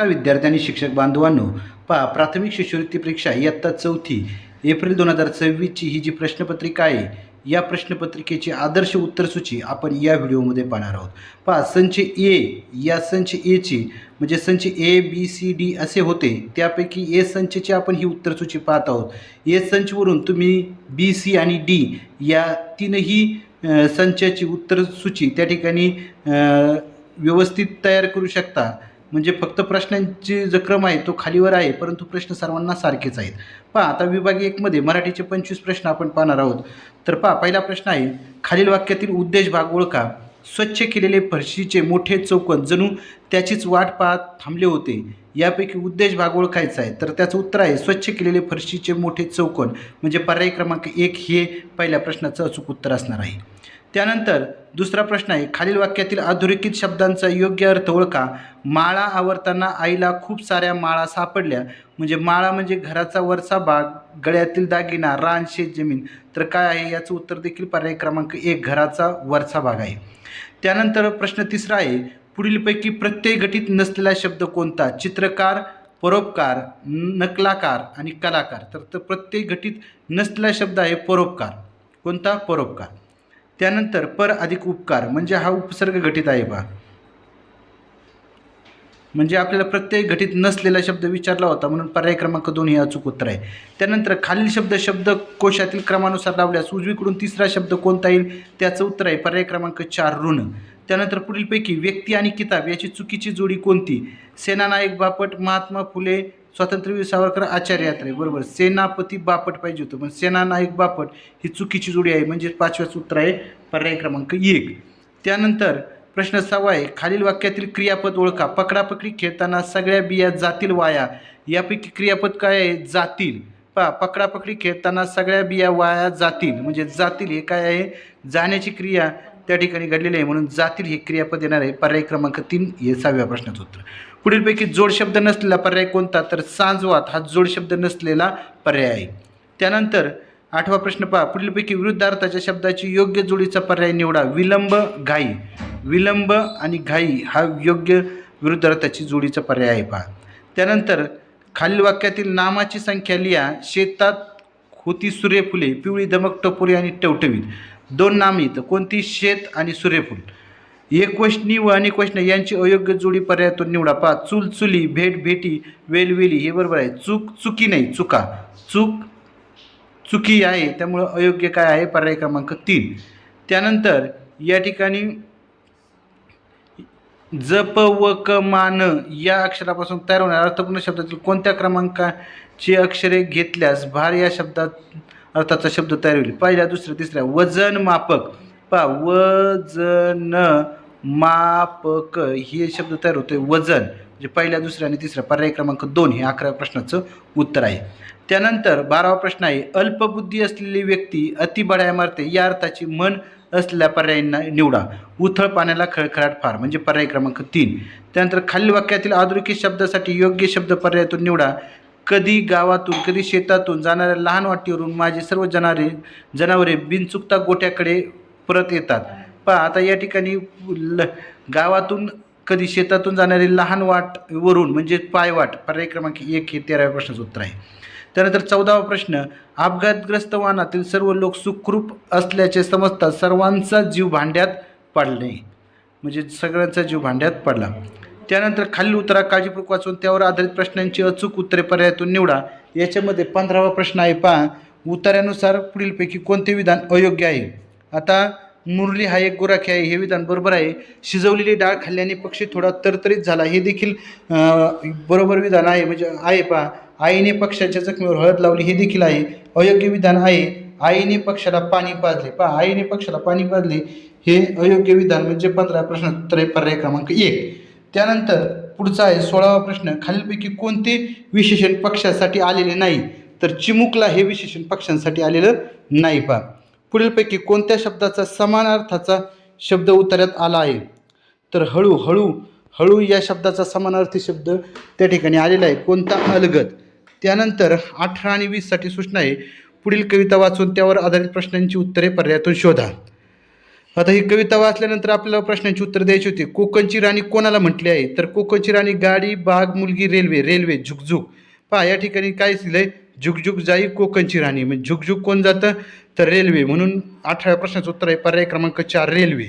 नमस्कार विद्यार्थी आणि शिक्षक बांधवांनो, पहा प्राथमिक शिष्यवृत्ती परीक्षा इयत्ता 4 एप्रिल 2026ची ही जी प्रश्नपत्रिका आहे, या प्रश्नपत्रिकेची आदर्श उत्तरसूची आपण या व्हिडिओमध्ये पाहणार आहोत. पहा संच ए, या संच एची म्हणजे संच ए बी सी डी असे होते, त्यापैकी ए संचची आपण ही उत्तरसूची पाहत आहोत. ए संचवरून तुम्ही बी सी आणि डी या तीनही संचाची उत्तरसूची त्या ठिकाणी व्यवस्थित तयार करू शकता. म्हणजे फक्त प्रश्नांची जो क्रम आहे तो खालीवर आहे, परंतु प्रश्न सर्वांना सारखेच आहेत. पहा आता विभाग 1 मध्ये मराठीचे 25 प्रश्न आपण पाहणार आहोत. तर पहा पहिला प्रश्न आहे, खालील वाक्यातील उद्देश भाग ओळखा. स्वच्छ केलेले फरशीचे मोठे चौकोन जणू त्याचीच वाट पाहत थांबले होते. यापैकी उद्देश भाग ओळखायचा आहे. तर त्याचं उत्तर आहे स्वच्छ केलेले फरशीचे मोठे चौकोन, म्हणजे पर्याय क्रमांक 1 हे पहिल्या प्रश्नाचं अचूक उत्तर असणार आहे. त्यानंतर दुसरा प्रश्न आहे, खालील वाक्यातील अधोरेखित शब्दांचा योग्य अर्थ ओळखा. माळा आवरताना आईला खूप साऱ्या माळा सापडल्या. म्हणजे माळा म्हणजे घराचा वरचा भाग, गळ्यातील दागिना, रान, शेत, जमीन. तर काय आहे याचं उत्तर देखील पर्याय क्रमांक 1 घराचा वरचा भाग आहे. त्यानंतर प्रश्न तिसरा आहे, पुढीलपैकी प्रत्यय घटित नसलेला शब्द कोणता. चित्रकार, परोपकार, नकलाकार आणि कलाकार. तर प्रत्यय घटित नसलेला शब्द आहे परोपकार. कोणता? परोपकार. त्यानंतर पर अधिक उपकार म्हणजे हा उपसर्ग घटित आहे पहा. म्हणजे आपल्याला प्रत्यय घटित नसलेला शब्द विचारला होता, म्हणून पर्याय क्रमांक 2 हे अचूक उत्तर आहे. त्यानंतर खालील शब्द शब्दकोशातील क्रमानुसार लावल्यास उजवीकडून तिसरा शब्द कोणता येईल, त्याचं उत्तर आहे पर्याय क्रमांक 4 ऋण. त्यानंतर पुढीलपैकी व्यक्ती आणि किताब याची चुकीची जोडी कोणती. सेनानायक बापट, महात्मा फुले, स्वातंत्र्यवीर सावरकर, आचार्य यात्रे. बरोबर, सेनापती बापट पाहिजे होतं, पण सेनानायक बापट ही चुकीची जोडी आहे, म्हणजे 5व्याचं उत्तर आहे पर्याय क्रमांक 1. त्यानंतर प्रश्न 6 आहे, खालील वाक्यातील क्रियापद ओळखा. पकडापकडी खेळताना सगळ्या बिया जातील वाया. यापैकी क्रियापद काय आहे? जातील. पहा, पकडापकडी खेळताना सगळ्या बिया वाया जातील, म्हणजे जातील हे काय आहे? जाण्याची क्रिया त्या ठिकाणी घडलेली आहे, म्हणून जातील हे क्रियापद येणार आहे पर्याय क्रमांक 3 हे 6व्या प्रश्नाचं उत्तर. पुढीलपैकी जोड शब्द नसलेला पर्याय कोणता. तर सांजवात हा जोड शब्द नसलेला पर्याय आहे. त्यानंतर 8वा प्रश्न पहा, पुढीलपैकी विरुद्धार्थाच्या शब्दाची योग्य जोडीचा पर्याय निवडा. विलंब, घाई. विलंब आणि घाई हा योग्य विरुद्धार्थाची जोडीचा पर्याय आहे पहा. त्यानंतर खालील वाक्यातील नामाची संख्या लिहा. शेतात होती सूर्यफुले, पिवळी, दमक, टपोरी आणि टवटवीत. 2 नामे आहेत, कोणती? शेत आणि सूर्यफूल. एकवचनी व अनेकवचनी यांची अयोग्य जोडी पर्यायातून निवडा. पहा, चूल, चुली, भेट, भेटी, वेलवेली. हे बरोबर आहे. चूक, चुकी नाही, चुका. चूक चुकी आहे, त्यामुळं अयोग्य काय आहे? पर्याय क्रमांक 3. त्यानंतर या ठिकाणी जप व क मान या अक्षरापासून तयार होणाऱ्या अर्थपूर्ण शब्दातील कोणत्या क्रमांकाची अक्षरे घेतल्यास भार या शब्दात अर्थाचा शब्द तयार होईल. पहिल्या, दुसऱ्या, तिसऱ्या. वजन, मापक. पहा, वजन मापक हे शब्द तयार होते. वजन म्हणजे पहिल्या, दुसऱ्या आणि तिसऱ्या. पर्याय क्रमांक 2 हे 11व्या प्रश्नाचं उत्तर आहे. त्यानंतर 12वा प्रश्न आहे, अल्पबुद्धी असलेली व्यक्ती अति बड्या मारते या अर्थाची मन असलेल्या पर्यायांना निवडा. उथळ पाण्याला खळखळाट फार, म्हणजे पर्याय क्रमांक 3. त्यानंतर खालील वाक्यातील अधोरेखित शब्दासाठी योग्य शब्द पर्यायातून निवडा. कधी गावातून, कधी शेतातून जाणाऱ्या लहान वाटेवरून माझी सर्व जनावरे बिनचुकता गोठ्याकडे परत येतात. पहा, आता या ठिकाणी गावातून, कधी शेतातून जाणारी लहान वाटवरून म्हणजे पायवाट. पर्याय क्रमांक 1 हे 13व्या प्रश्नाचं उत्तर आहे. त्यानंतर 14वा प्रश्न, अपघातग्रस्त वाहनातील सर्व लोक सुखरूप असल्याचे समजतात सर्वांचा जीव भांड्यात पडले, म्हणजे सगळ्यांचा जीव भांड्यात पडला. त्यानंतर खालील उत्तरा काळजीपूर्वक वाचून त्यावर आधारित प्रश्नांची अचूक उत्तरे पर्यायातून निवडा. याच्यामध्ये 15वा प्रश्न आहे पहा, उत्तरानुसार पुढीलपैकी कोणते विधान अयोग्य आहे. आता मुरली हा एक गुराखी आहे, हे विधान बरोबर आहे. शिजवलेली डाळ खाल्ल्याने पक्षी थोडा तरतरीत झाला, हे देखील बरोबर विधान आहे, म्हणजे आहे पहा. आईने पक्षाच्या जखमेवर हळद लावली, हे देखील आहे. अयोग्य विधान आहे, आईने पक्षाला पाणी पाजले. पहा, आईने पक्षाला पाणी पाजले हे अयोग्य विधान, म्हणजे 15व्या प्रश्नाचं उत्तर आहे पर्याय क्रमांक 1. त्यानंतर पुढचा आहे 16वा प्रश्न, खालीलपैकी कोणते विशेषण पक्षासाठी आलेले नाही. तर चिमुकला हे विशेषण पक्षांसाठी आलेलं नाही. पहा, पुढीलपैकी कोणत्या शब्दाचा समान अर्थाचा शब्द उत्तरात आला आहे. तर हळू. हळू या शब्दाचा समानार्थी शब्द त्या ठिकाणी आलेला आहे. कोणता? अलगद. त्यानंतर 18 आणि 20 साठी सूचना आहे, पुढील कविता वाचून त्यावर आधारित प्रश्नांची उत्तरे पर्यायातून शोधा. आता ही कविता वाचल्यानंतर आपल्याला प्रश्नांची उत्तर द्यायची होती. कोकणची राणी कोणाला म्हटली आहे? तर कोकणची राणी गाडी, बाग, मुलगी, रेल्वे. रेल्वे, झुकझुक. पहा या ठिकाणी काय दिलंय, झुकझुक जाई कोकणची राणी. म्हणजे झुकझुक कोण जातं? तर रेल्वे. म्हणून 18व्या प्रश्नाचं उत्तर आहे पर्याय क्रमांक 4 रेल्वे.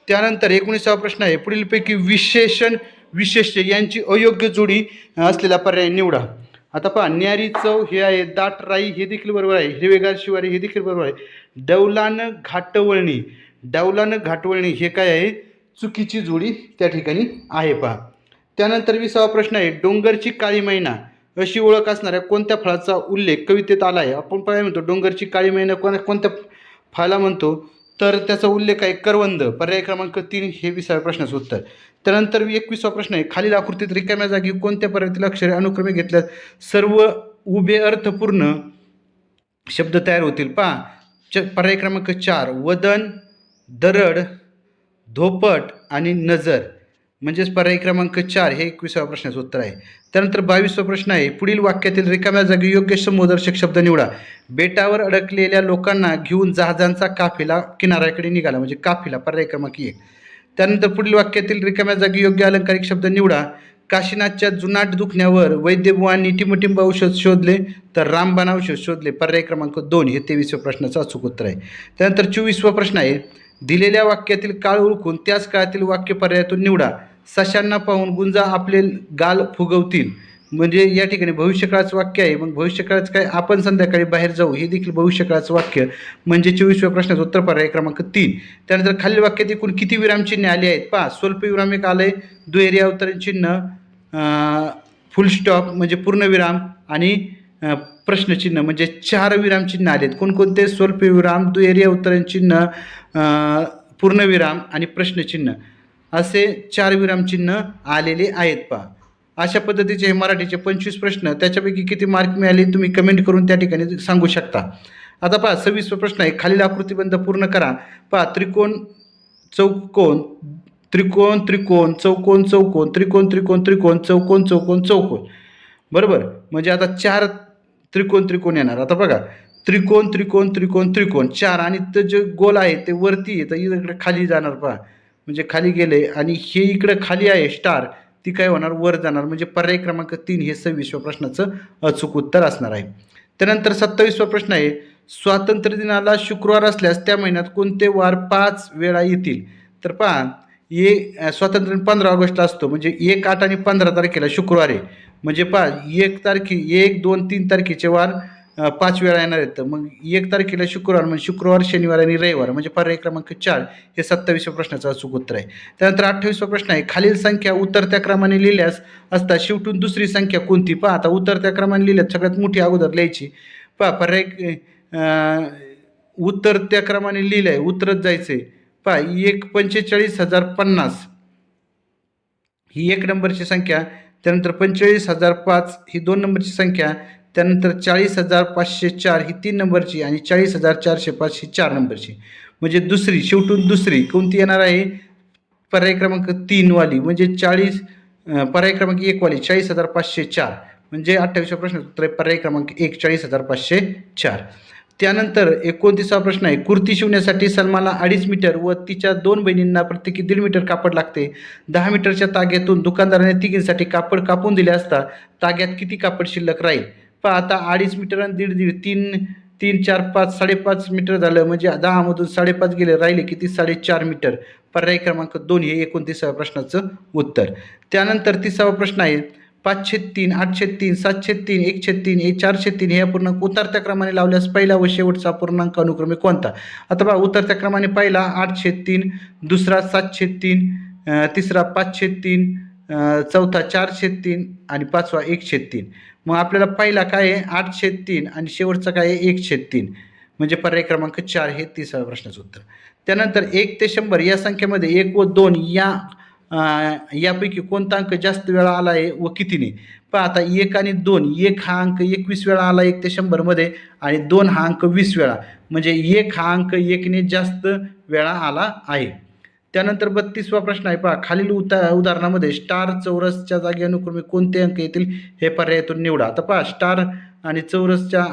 त्यानंतर 19वा प्रश्न आहे, पुढीलपैकी विशेषण विशेष्य यांची अयोग्य जोडी असलेला पर्याय निवडा. आता पहा, न्यारी चव हे आहे, दाट राई हे देखील बरोबर आहे, हिरवेगार शिवारी हे देखील बरोबर आहे. डौलान घाटवळणी, डौलान घाटवळणी हे काय आहे? चुकीची जोडी त्या ठिकाणी आहे पहा. त्यानंतर 20वा प्रश्न आहे, डोंगरची काळी मैना अशी ओळख असणाऱ्या कोणत्या फळाचा उल्लेख कवितेत आला आहे? आपण काय म्हणतो, डोंगरची काळी मैना कोणत्या फळाला म्हणतो? तर त्याचा उल्लेख आहे करवंद. पर्याय क्रमांक 3 हे 20व्या प्रश्नाचं उत्तर. त्यानंतर 21वा प्रश्न आहे, खालील आकृतीत रिकाम्या जागी कोणत्या पर्यायातील अक्षरे अनुक्रमे घेतल्यास सर्व उभे अर्थपूर्ण शब्द तयार होतील? पहा पर्याय क्रमांक 4 वदन, दरड, धोपट आणि नजर. म्हणजेच पर्याय क्रमांक 4 हे 21व्या प्रश्नाचं उत्तर आहे. त्यानंतर 22वा प्रश्न आहे, पुढील वाक्यातील रिकाम्या जागी योग्य समुपदेशक शब्द निवडा. बेटावर अडकलेल्या लोकांना घेऊन जहाजांचा काफिला किनाऱ्याकडे निघाला. म्हणजे काफिला पर्याय क्रमांक 1. त्यानंतर पुढील वाक्यातील रिकाम्या जागी योग्य अलंकारिक शब्द निवडा. काशीनाथच्या जुनाट दुखण्यावर वैद्यबुवांनी टिमटिंब औषध शोधले तर रामबाण औषध शोधले. पर्याय क्रमांक 2 हे 23व्या प्रश्नाचं अचूक उत्तर आहे. त्यानंतर 24वा प्रश्न आहे, दिलेल्या वाक्यातील काळ ओळखून त्याच काळातील वाक्य पर्यायातून निवडा. सशांना पाहून गुंजा आपले गाल फुगवतील. म्हणजे या ठिकाणी भविष्यकाळाचं वाक्य आहे. मग भविष्यकाळाचं काय? आपण संध्याकाळी बाहेर जाऊ हे देखील भविष्यकाळाचं वाक्य. म्हणजे 24व्या प्रश्नाचं उत्तर पर्याय क्रमांक 3. त्यानंतर खालील वाक्यात एकूण किती विरामचिन्हे आली आहेत? पहा, स्वल्पविराम एक आलंय, दुहेरी अवतरण चिन्ह, फुल स्टॉप म्हणजे पूर्णविराम आणि प्रश्नचिन्ह म्हणजे 4 विरामचिन्ह आलेत. कोणकोणते? स्वल्पविराम, दुहेरी अवतरण चिन्ह, पूर्णविराम आणि प्रश्नचिन्ह असे 4 विरामचिन्ह आलेले आहेत पहा. अशा पद्धतीचे हे मराठीचे 25 प्रश्न. त्याच्यापैकी किती मार्क मिळाले तुम्ही कमेंट करून त्या ठिकाणी सांगू शकता. आता पहा 26वा प्रश्न आहे, खालील आकृतीबंध पूर्ण करा. पहा, त्रिकोण चौकोन, त्रिकोण त्रिकोण, चौकोन चौकोन, त्रिकोण त्रिकोण त्रिकोण, चौकोन चौकोन चौकोन. बरोबर. म्हणजे आता 4 त्रिकोण त्रिकोण येणार. आता बघा, त्रिकोण त्रिकोण त्रिकोण त्रिकोण 4 आणि ते जे गोल आहे ते वरती आहे, तर इकडे खाली जाणार पहा. म्हणजे खाली गेले आणि हे इकडं खाली आहे स्टार, ती काय होणार? वर जाणार. म्हणजे पर्याय क्रमांक 3 हे 26व्या प्रश्नाचं अचूक उत्तर असणार आहे. त्यानंतर 27वा प्रश्न आहे, स्वातंत्र्य दिनाला शुक्रवार असल्यास त्या महिन्यात कोणते वार 5 वेळा येतील? तर पहा, स्वातंत्र्य 15 ऑगस्टला असतो. म्हणजे 1, 8 आणि 15 तारखेला शुक्रवार आहे. म्हणजे पहा 1, 2, 3 तारखेचे वार 5 वेळा येणार आहेत. मग 1 तारखेला शुक्रवार म्हणजे शुक्रवार, शनिवार आणि रविवार. म्हणजे पर्याय क्रमांक 4 हे 27व्या प्रश्नाचं अचूक उत्तर आहे. त्यानंतर 28वा प्रश्न आहे, खालील संख्या उतरत्या क्रमाने लिहिल्यास असता शेवटून दुसरी संख्या कोणती? पहा, आता उतरत्या क्रमाने लिहिल्यात सगळ्यात मोठी अगोदर लिहायची. पहा पर्याय उतरत्या क्रमाने लिहिलंय, उतरत जायचंय. पहा 45,050 ही 1 नंबरची संख्या. त्यानंतर 45,005 ही 2 नंबरची संख्या. त्यानंतर 40,504 ही 3 नंबरची आणि 40,405 ही 4 नंबरची. म्हणजे दुसरी, शेवटून दुसरी कोणती येणार आहे? पर्याय क्रमांक 3 वाली. म्हणजे पर्याय क्रमांक 1 वाली 40,504. म्हणजे 28व्या प्रश्नाचं उत्तर आहे पर्याय क्रमांक 1 40,504. त्यानंतर 29वा प्रश्न आहे, कुर्ती शिवण्यासाठी सलमाला 2.5 मीटर व तिच्या 2 बहिणींना प्रत्येकी 1.5 मीटर कापड लागते. 10 मीटरच्या ताग्यातून दुकानदाराने तिघींसाठी कापड कापून दिले असता ताग्यात किती कापड शिल्लक राहील? पहा, आता 2.5 मीटर आणि 1.5 3 4 5 5.5 मीटर झालं. म्हणजे 10 मधून 5.5 गेले, राहिले किती? 4.5 मीटर. पर्याय क्रमांक 2 हे 29व्या प्रश्नाचं उत्तर. त्यानंतर 30वा प्रश्न आहे, 5/3, 8/3, 7/3, 1/3, 4/3 हे पूर्णांक उतरत्या क्रमाने लावल्यास पहिला व शेवटचा पूर्णांक अनुक्रमे कोणता? आता बघा, उतरत्या क्रमाने पहिला 8/3, दुसरा 7/3, तिसरा 5/3, चौथा 4/3 आणि पाचवा 1/3. मग आपल्याला पहिला काय आहे? 8/3 आणि शेवटचा काय आहे? 1/3. म्हणजे पर्याय क्रमांक 4 हे 30व्या प्रश्नाचं उत्तर. त्यानंतर 1 ते 100 या संख्येमध्ये 1 व 2 यापैकी कोणता अंक जास्त वेळा आला आहे व कितीने? पहा, आता 1 आणि 2, 1 हा अंक 21 वेळा आला 1 ते 100 मध्ये आणि 2 हा अंक 20 वेळा. म्हणजे 1 हा अंक 1 ने जास्त वेळा आला आहे. त्यानंतर 32वा प्रश्न आहे, पहा, खालील उदाहरणामध्ये स्टार चौरसच्या जागी अनुक्रमे कोणते अंक येतील हे पर्यायातून निवडा. आता पहा, स्टार आणि चौरसच्या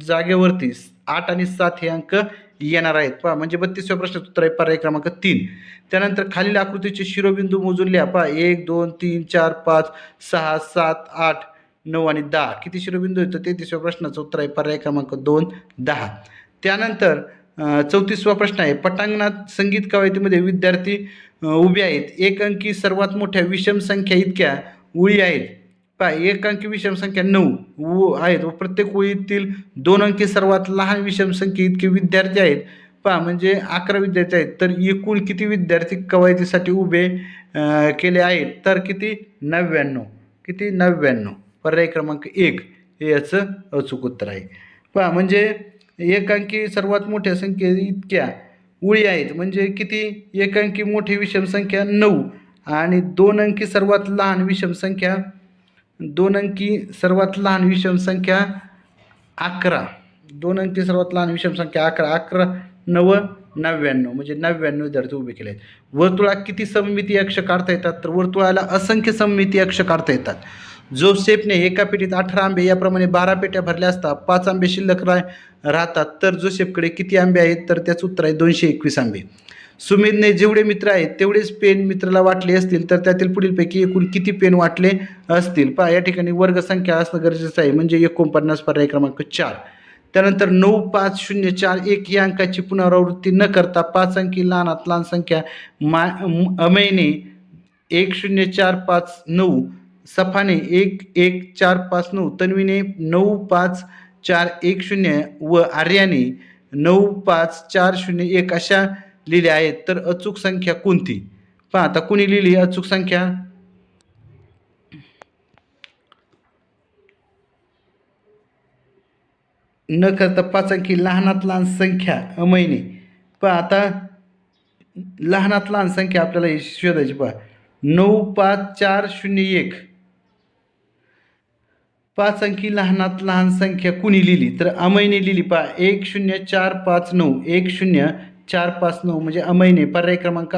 जागेवरती 8 आणि 7 हे अंक येणार आहेत. पहा म्हणजे 32व्या प्रश्नाचं उत्तर आहे पर्याय क्रमांक 3. त्यानंतर खालील आकृतीचे शिरोबिंदू मोजून लिहा. पहा 1 2 3 4 5 6 7 8 9 आणि 10 किती शिरोबिंदू आहेत? 33व्या प्रश्नाचं उत्तर आहे पर्याय क्रमांक 2 10. त्यानंतर 34वा प्रश्न आहे पटांगणात संगीत कवायतीमध्ये विद्यार्थी उभे आहेत. एक अंकी सर्वात मोठ्या विषम संख्या इतक्या ओळी आहेत. पहा एक अंकी विषम संख्या 9 आहेत व प्रत्येक ओळीतील 2 अंकी सर्वात लहान विषम संख्ये इतके विद्यार्थी आहेत. पहा म्हणजे 11 विद्यार्थी आहेत. तर एकूण किती विद्यार्थी कवायतीसाठी उभे केले आहेत? तर किती? 99. किती? 99. पर्याय क्रमांक 1 हे याचं अचूक उत्तर आहे. पहा म्हणजे एक अंकी सर्वात मोठ्या संख्ये इतक्या ओळी आहेत म्हणजे किती? एक अंकी मोठी विषम संख्या 9 आणि 2 अंकी सर्वात लहान विषम संख्या 2 अंकी सर्वात लहान विषम संख्या 11. 2 अंकी सर्वात लहान विषम संख्या 11. 11 9 99 म्हणजे 99 विद्यार्थी उभे केले आहेत. वर्तुळात किती सममिती अक्ष काढता येतात? तर वर्तुळाला असंख्य सममिती अक्ष काढता येतात. जोसेफने एका पेटीत 18 आंबे याप्रमाणे 12 पेट्या भरल्या असता 5 आंबे शिल्लक राहतात तर जोसेफकडे किती आंबे आहेत? तर त्याचं उत्तर आहे 221 आंबे. सुमेधने जेवढे मित्र आहेत तेवढेच पेन मित्राला वाटले असतील तर त्यातील पुढीलपैकी एकूण किती पेन वाटले असतील? पहा या ठिकाणी वर्ग संख्या असणं गरजेचं आहे म्हणजे 49 पर्याय क्रमांक 4. त्यानंतर 9 5 0 4 1 या अंकाची पुनरावृत्ती न करता 5 अंकी लहानात लहान संख्या अमयने 1 0 4 5 9 सफाने 1 1 4 5 9 तन्वीने 9 5 4 1 0 व आर्याने 9 5 4 0 1 अशा लिहिल्या आहेत. तर अचूक संख्या कोणती? पहा आता कोणी लिहिली अचूक संख्या? न करता 5 अंकी लहानात लहान संख्या अमयने. पहा आता लहानात लहान संख्या आपल्याला शोधायची. पहा 9 5 4 0 1 5 अंकी लहानात लहान संख्या कुणी लिहिली? तर अमयने लिहिली. पहा 1 0 4 5 9 1 0 4 5 9 म्हणजे अमयने. पर्याय क्रमांक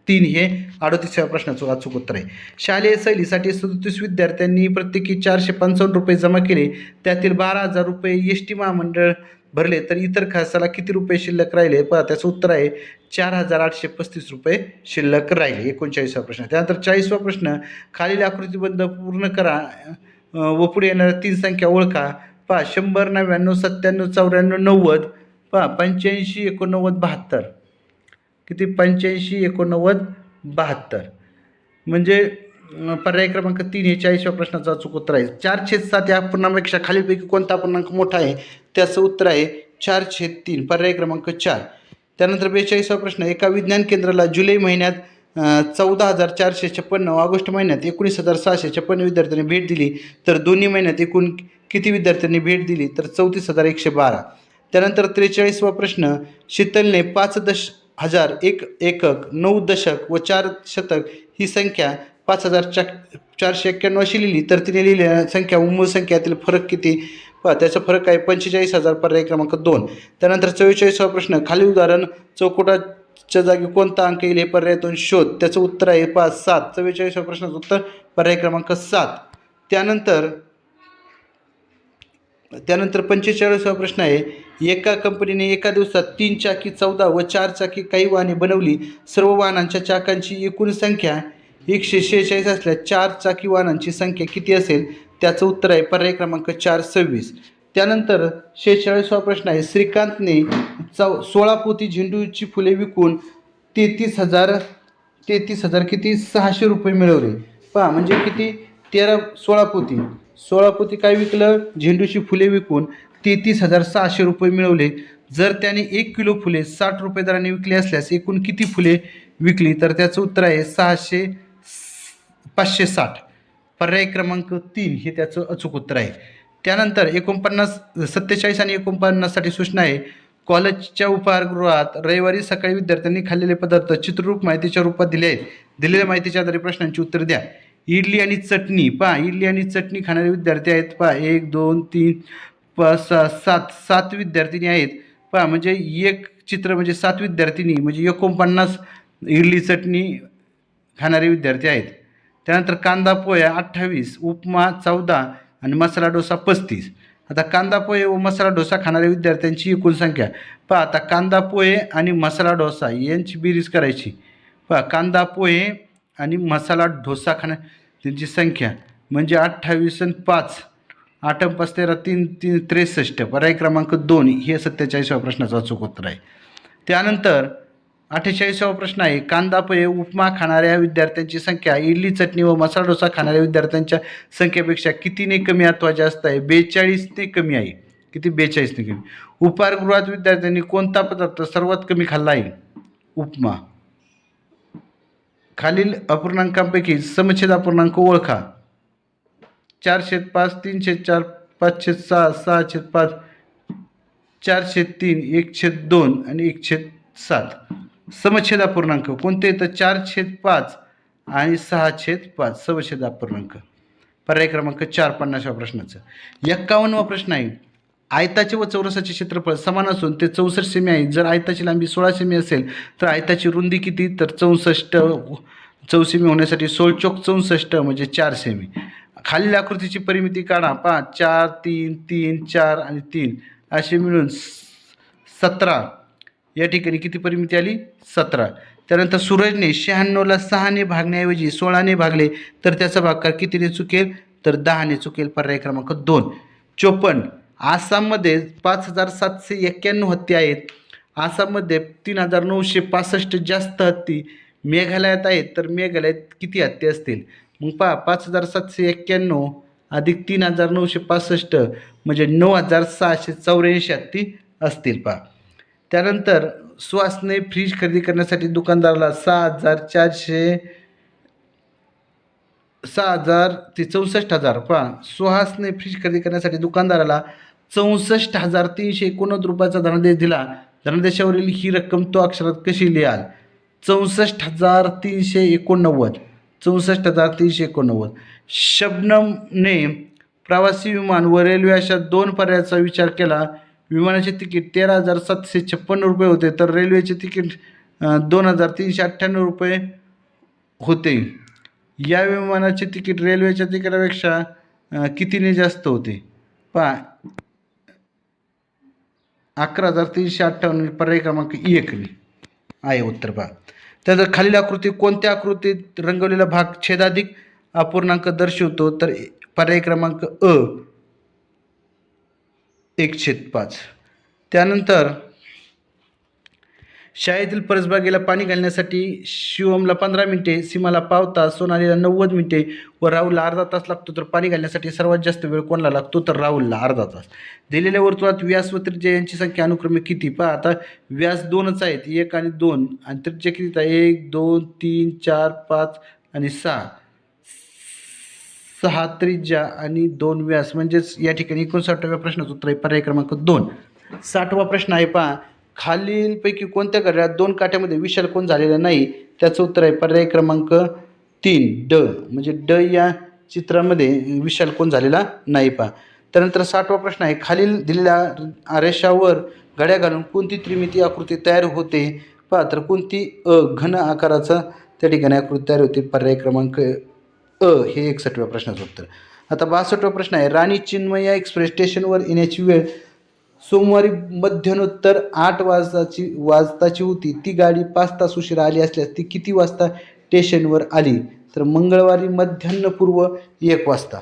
3 हे 38व्या प्रश्नाचं अचूक उत्तर आहे. शालेय सहलीसाठी 37 विद्यार्थ्यांनी प्रत्येकी 455 रुपये जमा केले. त्यातील 12,000 रुपये एस.टी. महामंडळ भरले तर इतर खर्चाला किती रुपये शिल्लक राहिले? पहा त्याचं उत्तर आहे 4,835 रुपये शिल्लक राहिले. 39वा प्रश्न. त्यानंतर 40वा प्रश्न खालील आकृतीबंध पूर्ण करा व पुढे येणाऱ्या 3 संख्या ओळखा. पहा 100 99 97 94 90. पहा 85 89 72 किती? 85 89 72 म्हणजे पर्याय क्रमांक 3 हे 40व्या प्रश्नाचं अचूक उत्तर आहे. 4/7 या अपूर्णांकापेक्षा खालीलपैकी कोणता अपूर्णांक मोठा आहे? त्याचं उत्तर आहे 4/3 पर्याय क्रमांक 4. त्यानंतर 42वा प्रश्न एका विज्ञान केंद्राला जुलै महिन्यात 14,456 ऑगस्ट महिन्यात 19,656 विद्यार्थ्यांनी भेट दिली तर दोन्ही महिन्यात एकूण किती विद्यार्थ्यांनी भेट दिली? तर 34,112. त्यानंतर 43वा प्रश्न शीतलने 5,000 एकक 9 दशक व 4 शतक ही संख्या 5,491 अशी लिहिली तर तिने लिहिलेल्या संख्या व मूळ संख्यातील फरक किती? पहा त्याचा फरक आहे 45,000 पर्याय क्रमांक 2. त्यानंतर 44वा प्रश्न खालील उदाहरण चौकोटाच्या जागी कोणता अंक येईल हे पर्यायातून शोध. त्याचं उत्तर आहे 7. 44व्या प्रश्नाचं उत्तर पर्याय क्रमांक 7. त्यानंतर 45वा प्रश्न आहे एका कंपनीने एका दिवसात 3 चाकी 14 व 4 चाकी काही वाहने बनवली. सर्व वाहनांच्या चाकांची एकूण संख्या 146 असल्यास 4 चाकी वाहनांची संख्या किती असेल? त्याचं उत्तर आहे पर्याय क्रमांक 4 26. त्यानंतर 46वा प्रश्न आहे श्रीकांतने 16 पोती झेंडूची फुले विकून 33,000 किती? 600 रुपये मिळवले. पहा म्हणजे किती? 16 पोती काय विकलं? झेंडूची फुले विकून 33,600 रुपये मिळवले. जर त्याने 1 किलो फुले 60 रुपये दराने विकली असल्यास एकूण किती फुले विकली? तर त्याचं उत्तर आहे 560 पर्याय क्रमांक 3 हे त्याचं अचूक उत्तर आहे. त्यानंतर 47 आणि 49साठी सूचना आहे. कॉलेजच्या उपहारगृहात रविवारी सकाळी विद्यार्थ्यांनी खाल्लेले पदार्थ चित्ररूप माहितीच्या रूपात दिले आहेत. दिलेल्या माहितीच्या आधारे प्रश्नांची उत्तर द्या. इडली आणि चटणी. पहा इडली आणि चटणी खाणारे विद्यार्थी आहेत. पहा 1 2 3 5 6 7 विद्यार्थिनी आहेत. पहा म्हणजे एक चित्र म्हणजे 7 विद्यार्थिनी म्हणजे 49 इडली चटणी खाणारे विद्यार्थी आहेत. त्यानंतर कांदा पोह्या 28, उपमा 14 आणि मसाला डोसा 35. आता कांदा पोहे व मसाला डोसा खाणाऱ्या विद्यार्थ्यांची एकूण संख्या पहा. आता कांदा पोहे आणि मसाला डोसा यांची बेरीज करायची. पहा, कांदा पोहे आणि मसाला डोसा त्यांची संख्या म्हणजे 28 आणि 5, 8 आणि 5 13, 3 3 63. पर्याय क्रमांक 2 हे 47व्या प्रश्नाचं अचूक उत्तर आहे. त्यानंतर 48वा प्रश्न आहे, कांदा पोहे उपमा खाणाऱ्या विद्यार्थ्यांची संख्या इडली चटणी व मसाला डोसा खाणाऱ्या विद्यार्थ्यांच्या संख्येपेक्षा कितीने कमी अथवा जास्त आहे? 42ने कमी आहे. किती? 42ने कमी. उपाहारगृहात विद्यार्थ्यांनी कोणता पदार्थ सर्वात कमी खाल्ला आहे? उपमा. खालील अपूर्णांकांपैकी समच्छेद अपूर्णांक ओळखा. 4/5, 3/4, 5/6, 6/5, 4/3, 1/2 आणि 1/7. समच्छेद अपूर्णांक कोणते? तर 4/5 आणि 6/5 समच्छेद अपूर्णांक. पर्याय क्रमांक 4 50व्या प्रश्नाचं. 51वा प्रश्न आहे, आयताचे व चौरसाचे क्षेत्रफळ समान असून ते 64 सेमी आहे. जर आयताची लांबी 16 सेमी असेल तर आयताची रुंदी किती? तर 64. चौसेमी होण्यासाठी 16 चौक 64 म्हणजे 4 सेमी. खालील आकृतीची परिमिती काढा. पहा, 4 3 3 4 आणि 3 असे मिळून 17. या ठिकाणी किती परिमिती आली? 17. त्यानंतर सूरजने 96ला 6ने भागण्याऐवजी 16ने भागले तर त्याचा भागाकार कितीने चुकेल? तर 10ने चुकेल. पर्याय क्रमांक 2. 54. आसाममध्ये 5791 हत्ती आहेत. आसाममध्ये 3965 जास्त हत्ती मेघालयात आहेत. तर मेघालयात किती हत्ती असतील? मग पहा, 5791 अधिक 3965 म्हणजे 9684 हत्ती असतील. पहा. त्यानंतर सुहासने फ्रीज खरेदी करण्यासाठी दुकानदाराला 6,000 ते 64,000. पहा, सुहासने फ्रीज खरेदी करण्यासाठी दुकानदाराला 64,389 रुपयाचा धनादेश दिला. धनादेशावरील ही रक्कम तो अक्षरात कशी लिहाल? 64,389. 64,389. शबनमने प्रवासी विमान व रेल्वे अशा 2 पर्यायाचा विचार केला. विमानाचे तिकीट 13,756 रुपये होते तर रेल्वेचे तिकीट 2,398 रुपये होते. या विमानाचे तिकीट रेल्वेच्या तिकिटापेक्षा कितीने जास्त होते? पहा, 11,358. पर्याय क्रमांक 1 आहे उत्तर. पहा. त्यानंतर खालील आकृती कोणत्या आकृतीत रंगवलेला भाग छेदाधिक अपूर्णांक दर्शवतो? तर पर्याय क्रमांक 1/5. त्यानंतर शाळेतील परसबागेला पाणी घालण्यासाठी शिवमला 15 मिनिटे, सीमाला पाव तास, सोनालीला 90 मिनिटे व राहुलला अर्धा तास लागतो. तर पाणी घालण्यासाठी सर्वात जास्त वेळ कोणाला लागतो? तर राहुलला अर्धा तास. दिलेल्या वर्तुळात व्यास व त्रिज्या यांची संख्या अनुक्रमे किती? पहा, आता व्यास 2च आहेत, 1 आणि 2, आणि त्रिज्या किती आहे? 1 2 3 4 5 आणि 6. 6 त्रिज्या आणि 2 व्यास म्हणजेच या ठिकाणी 59व्या प्रश्नाचं उत्तर आहे पर्याय क्रमांक 2. 60वा प्रश्न आहे. पहा, खालीलपैकी कोणत्या घड्याळात 2 काट्यामध्ये विशाल कोन झालेला नाही? त्याचं उत्तर आहे पर्याय क्रमांक 3 ड. म्हणजे ड या चित्रामध्ये विशाल कोन झालेला नाही. पहा. त्यानंतर 60वा प्रश्न आहे, खालील दिलेल्या रेषावर घड्या घालून कोणती त्रिमितीय आकृती तयार होते? पहा, तर कोणती? घन आकाराचा त्या ठिकाणी आकृती तयार होते. पर्याय क्रमांक हे 61व्या प्रश्नाचं उत्तर. आता 62वा प्रश्न आहे, राणी चिन्मया एक्सप्रेस स्टेशनवर येण्याची वेळ सोमवारी मध्यान्नोत्तर 8 वाजताची होती. ती गाडी 5 तास उशिरा आली असल्यास ती किती वाजता स्टेशनवर आली? तर मंगळवारी मध्यान्हपूर्व 1 वाजता.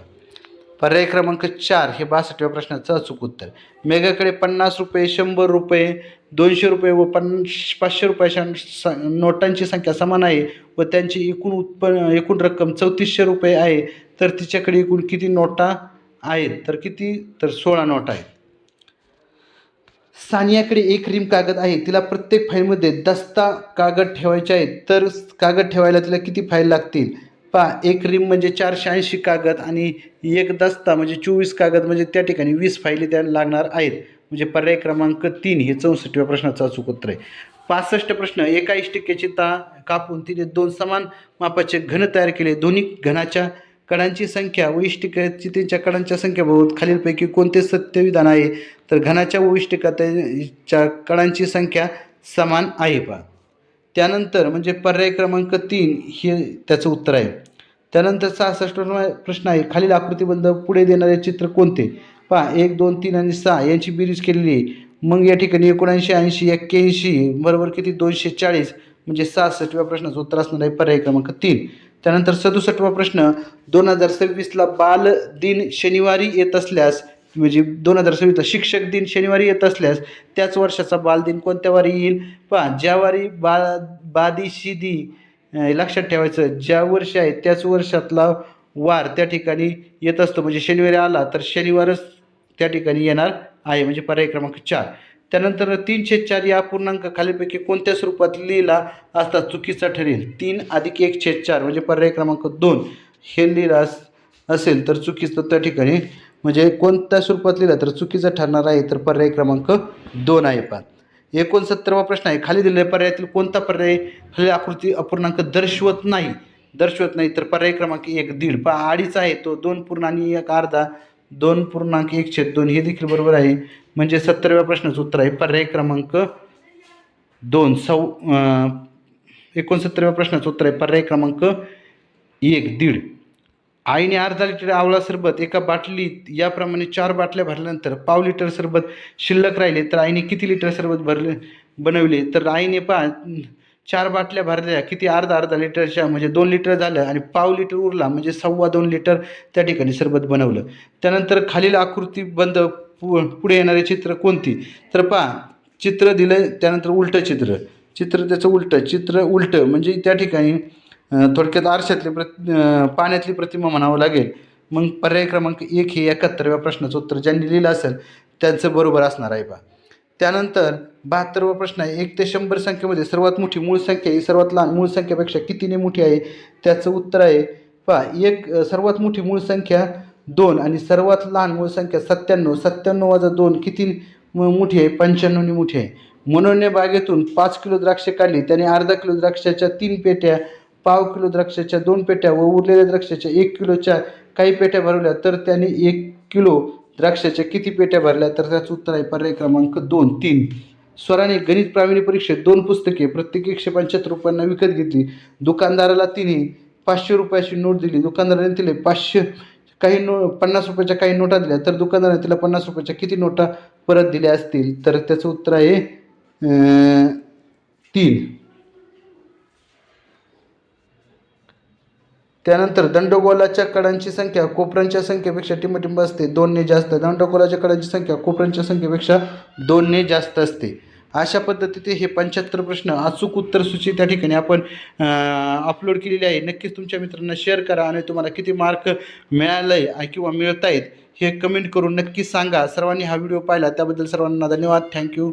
पर्याय क्रमांक 4 हे 62व्या प्रश्नाचं अचूक उत्तर. मेघाकडे 50 रुपये, 100 रुपये, 200 रुपये व 500 रुपयाच्या नोटांची संख्या समान आहे व त्यांची एकूण रक्कम 3400 रुपये आहे. तर तिच्याकडे एकूण किती नोटा आहेत? तर किती? तर 16 नोटा आहेत. सानियाकडे 1 रिम कागद आहे. तिला प्रत्येक फाईलमध्ये दस्ता कागद ठेवायचे आहेत. तर कागद ठेवायला तिला किती फाईल लागतील? पहा, 1 रिम म्हणजे 480 कागद आणि 1 दस्ता म्हणजे 24 कागद, म्हणजे त्या ठिकाणी 20 फाईली त्या लागणार आहेत. म्हणजे पर्याय क्रमांक 3 हे 64व्या प्रश्नाचं अचूक उत्तर आहे. 65 प्रश्न, एका इष्टिकेची कापून तिने 2 समान मापाचे घन तयार केले. दोन्ही घनाच्या कडांची संख्या व इष्टिकेची त्यांच्या कडांच्या संख्येबाबत खालीलपैकी कोणते सत्य विधान आहे? तर घनाच्या व इष्टिकाच्या कडांची संख्या समान आहे. पहा. त्यानंतर म्हणजे पर्याय क्रमांक 3 हे त्याचं उत्तर आहे. त्यानंतर 66 प्रश्न आहे, खालील आकृतीबद्ध पुढे देणारे चित्र कोणते? पहा 1 2 3 आणि 6 यांची बेरीज केलेली आहे. मग या ठिकाणी 79 80 81 बरोबर किती 240 म्हणजे 66व्या प्रश्नाचं उत्तर असणार आहे पर्याय क्रमांक 3. त्यानंतर 67वा प्रश्न 2026ला बाल दिन शनिवारी येत असल्यास म्हणजे 2026ला शिक्षक दिन शनिवारी येत असल्यास त्याच वर्षाचा बालदिन कोणत्या वारी येईल? पहा ज्या वारी बादिशिदी लक्षात ठेवायचं ज्या वर्षी आहे त्याच वर्षातला वार त्या ठिकाणी येत असतो म्हणजे शनिवारी आला तर शनिवारच त्या ठिकाणी येणार आहे म्हणजे पर्याय क्रमांक 4. त्यानंतर 3/4 या अपूर्णांक खालीलपैकी कोणत्या स्वरूपात लिहिला असता चुकीचा ठरेल? 3 + 1/4 म्हणजे पर्याय क्रमांक 2 हे लिहिलं असेल तर चुकीचं त्या ठिकाणी म्हणजे कोणत्या स्वरूपात लिहिलं तर चुकीचं ठरणार आहे तर पर्याय क्रमांक 2 आहे. पहा 69वा प्रश्न आहे खाली दिलेल्या पर्यायातील कोणता पर्याय खाली आकृती अपूर्णांक दर्शवत नाही तर पर्याय क्रमांक 1 दीड. पहा अडीच आहे तो 2.1/2 2.1/2 हे देखील बरोबर आहे म्हणजे 70व्या प्रश्नाचं उत्तर आहे पर्याय क्रमांक 2. 69व्या प्रश्नाचं उत्तर आहे पर्याय क्रमांक 1 दीड. आईने अर्धा लिटर आवळा सरबत एका बाटलीत याप्रमाणे 4 बाटल्या भरल्यानंतर पाव लिटर सरबत शिल्लक राहिले तर आईने किती लिटर सरबत बनवले? तर आईने 4 बाटल्या भरल्या किती अर्धा लिटरच्या म्हणजे 2 लिटर झालं आणि पाव लिटर उरला म्हणजे 2.25 लिटर त्या ठिकाणी सरबत बनवलं. त्यानंतर खालील आकृती बंद पुढे येणारे चित्र कोणती? तर पहा चित्र दिलं त्यानंतर उलटं चित्र त्याचं उलटं म्हणजे त्या ठिकाणी थोडक्यात आरशातली पाण्यातली प्रतिमा म्हणावं लागेल. मग पर्याय क्रमांक 1 हे 71व्या प्रश्नाचं उत्तर ज्यांनी लिहिलं असेल त्यांचं बरोबर असणार आहे. पहा त्यानंतर 72वा प्रश्न आहे 1 ते 100 संख्येमध्ये सर्वात मोठी मूळ संख्या ही सर्वात लहान मूळ संख्येपेक्षा कितीने मोठी आहे? त्याचं उत्तर आहे पहा सर्वात मोठी मूळ संख्या 2 आणि सर्वात लहान मूळ संख्या 97. 97 - 2 किती मोठी आहे? 95ने मोठी आहे. मनोहरने बागेतून 5 किलो द्राक्षे काढली. त्याने अर्धा किलो द्राक्षाच्या 3 पेट्या, पाव किलो द्राक्षाच्या 2 पेट्या व उरलेल्या द्राक्षाच्या 1 किलोच्या काही पेट्या भरवल्या तर त्याने 1 किलो द्राक्षाच्या किती पेट्या भरल्या? तर त्याचं उत्तर आहे पर्याय क्रमांक 2 3. स्वराने गणित प्रावीण्य परीक्षेत 2 पुस्तके प्रत्येक 175 रुपयांना विकत घेतली. दुकानदाराला तिने 500 रुपयाची नोट दिली. दुकानदाराने तिला 50 रुपयाच्या काही नोटा दिल्या तर दुकानदाराने तिला 50 रुपयाच्या किती नोटा परत दिल्या असतील? तर त्याचं उत्तर आहे 3. त्यानंतर दंडगोलाच्या कडांची संख्या कोपरांच्या संख्येपेक्षा टिंबटिंब असते 2ने जास्त. दंडगोलाच्या कडांची संख्या कोपरांच्या संख्येपेक्षा 2ने जास्त असते. अशा पद्धतीने हे 75 प्रश्न अचूक उत्तर सूची त्या ठिकाणी आपण अपलोड केलेली आहे. नक्कीच तुमच्या मित्रांना शेअर करा आणि तुम्हाला किती मार्क मिळाले किंवा मिळत आहेत हे कमेंट करून नक्की सांगा. सर्वांनी हा व्हिडिओ पाहिला त्याबद्दल सर्वांना धन्यवाद. थँक्यू.